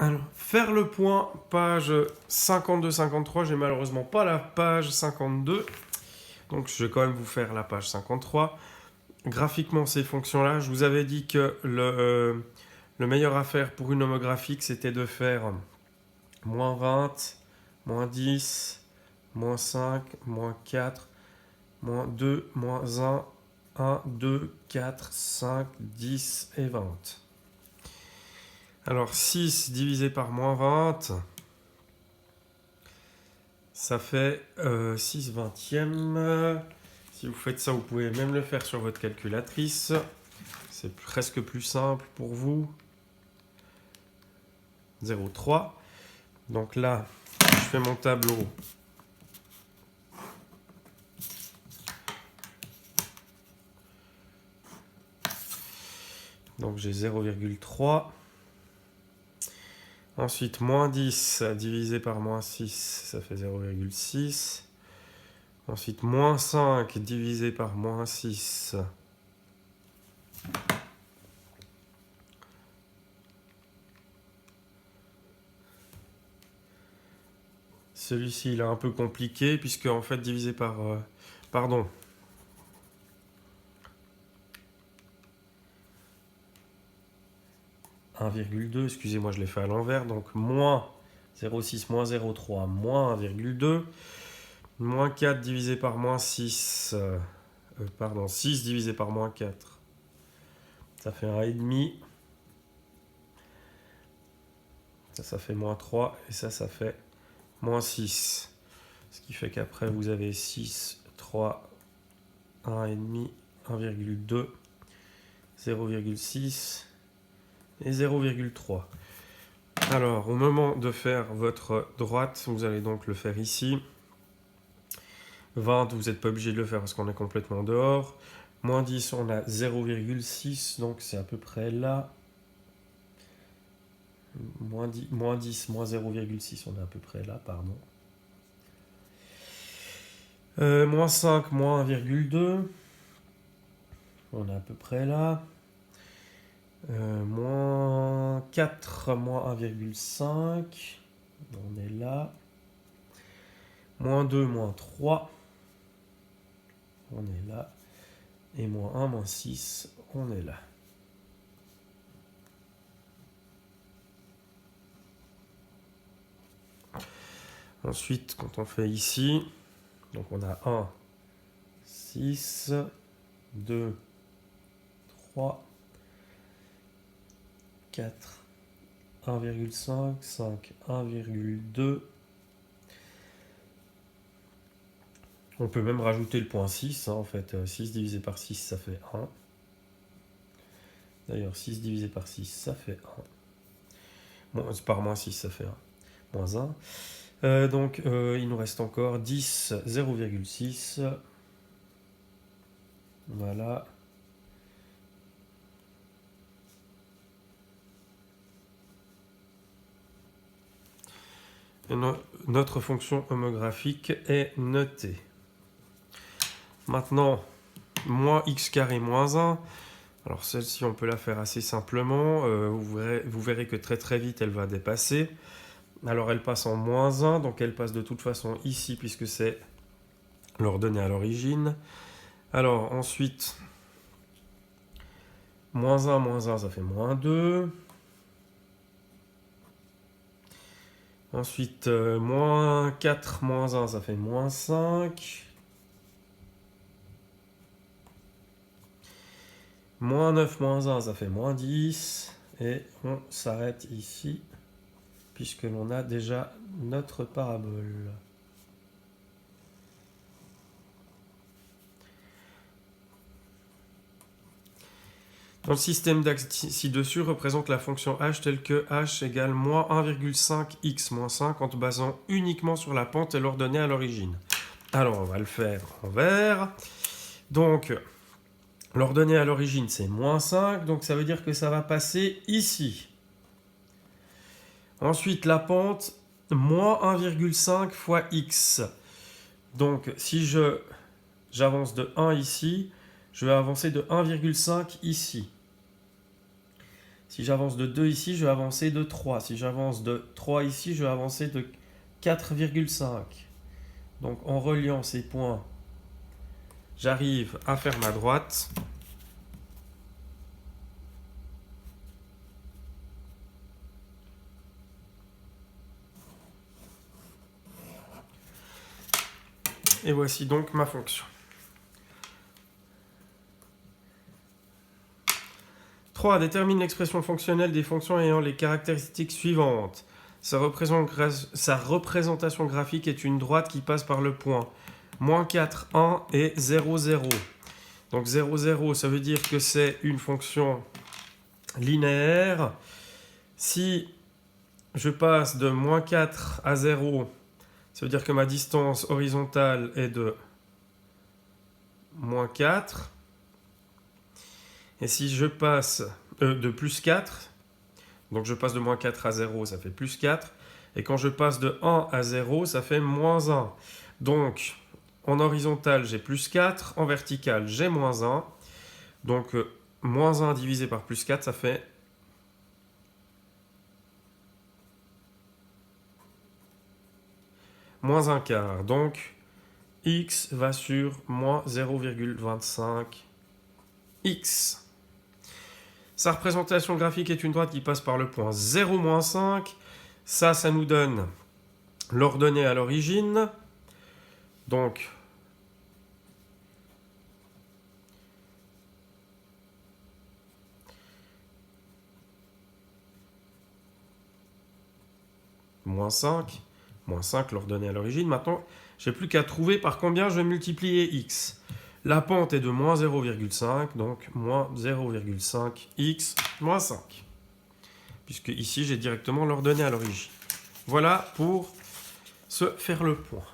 Alors, faire le point, page 52-53. J'ai malheureusement pas la page 52. Donc, je vais quand même vous faire la page 53. Graphiquement, ces fonctions-là, je vous avais dit que le meilleur à faire pour une homographique, c'était de faire moins 20, moins 10, moins 5, moins 4, moins 2, moins 1, 2, 4, 5, 10 et 20. Alors 6 divisé par moins 20, ça fait 6 vingtièmes. Si vous faites ça, vous pouvez même le faire sur votre calculatrice. C'est presque plus simple pour vous. 0,3. Donc là, je fais mon tableau. Donc j'ai 0,3. Ensuite, moins 10 divisé par moins 6, ça fait 0,6. Ensuite, moins 5 divisé par moins 6. Celui-ci, il est un peu compliqué, puisque en fait, divisé par... pardon. « 1,2, excusez-moi, je l'ai fait à l'envers. Donc, moins 0,6, moins 0,3, moins 1,2. Moins 4 divisé par moins 6. Pardon, 6 divisé par moins 4. Ça fait 1,5. Ça fait moins 3. Et ça fait moins 6. Ce qui fait qu'après, vous avez 6, 3, 1,5, 1,2, 0,6 et 0,3. Alors, au moment de faire votre droite, vous allez donc le faire ici. 20, vous n'êtes pas obligé de le faire parce qu'on est complètement dehors. Moins 10, on a 0,6, donc c'est à peu près là. Moins 10, moins 0,6, on est à peu près là, pardon. Moins 5, moins 1,2. On est à peu près là. Moins 4, moins 1,5. On est là. Moins 2, moins 3. On est là. Et moins 1, moins 6. On est là. Ensuite, quand on fait ici, donc on a 1, 6, 2, 3, 4, 1,5, 5, 1,2. On peut même rajouter le point 6, hein, en fait. 6 divisé par 6, ça fait 1. D'ailleurs, 6 divisé par 6, ça fait 1. Par moins 6, ça fait 1. Moins 1. Donc, il nous reste encore 10, 0,6. Voilà. Et notre fonction homographique est notée. Maintenant, moins x carré moins 1. Alors celle-ci, on peut la faire assez simplement. Vous verrez que très très vite, elle va dépasser. Alors elle passe en moins 1, donc elle passe de toute façon ici, puisque c'est l'ordonnée à l'origine. Alors ensuite, moins 1, ça fait moins 2. Ensuite, moins 4, moins 1, ça fait moins 5. Moins 9, moins 1, ça fait moins 10. Et on s'arrête ici, puisque l'on a déjà notre parabole. Dans le système d'axes ci-dessus représente la fonction h telle que h égale moins 1,5x moins 5 en te basant uniquement sur la pente et l'ordonnée à l'origine. Alors on va le faire en vert. Donc l'ordonnée à l'origine c'est moins 5, donc ça veut dire que ça va passer ici. Ensuite la pente, moins 1,5 fois x. Donc si j'avance de 1 ici, je vais avancer de 1,5 ici. Si j'avance de 2 ici, je vais avancer de 3. Si j'avance de 3 ici, je vais avancer de 4,5. Donc en reliant ces points, j'arrive à faire ma droite. Et voici donc ma fonction. 3. Détermine l'expression fonctionnelle des fonctions ayant les caractéristiques suivantes. Sa représentation graphique est une droite qui passe par le point -4, 1 et 0, 0. Donc 0, 0, ça veut dire que c'est une fonction linéaire. Si je passe de -4 à 0, ça veut dire que ma distance horizontale est de -4. Et si je passe de +4, donc je passe de -4 à 0, ça fait +4. Et quand je passe de 1 à 0, ça fait -1. Donc, en horizontal, j'ai +4. En vertical, j'ai -1. Donc, -1 divisé par +4, ça fait -1/4. Donc, x va sur -0,25x. Sa représentation graphique est une droite qui passe par le point 0, -5. Ça nous donne l'ordonnée à l'origine. Donc, -5, l'ordonnée à l'origine. Maintenant, j'ai plus qu'à trouver par combien je vais multiplier x. La pente est de -0,5, donc -0,5x moins 5. Puisque ici, j'ai directement l'ordonnée à l'origine. Voilà pour se faire le point.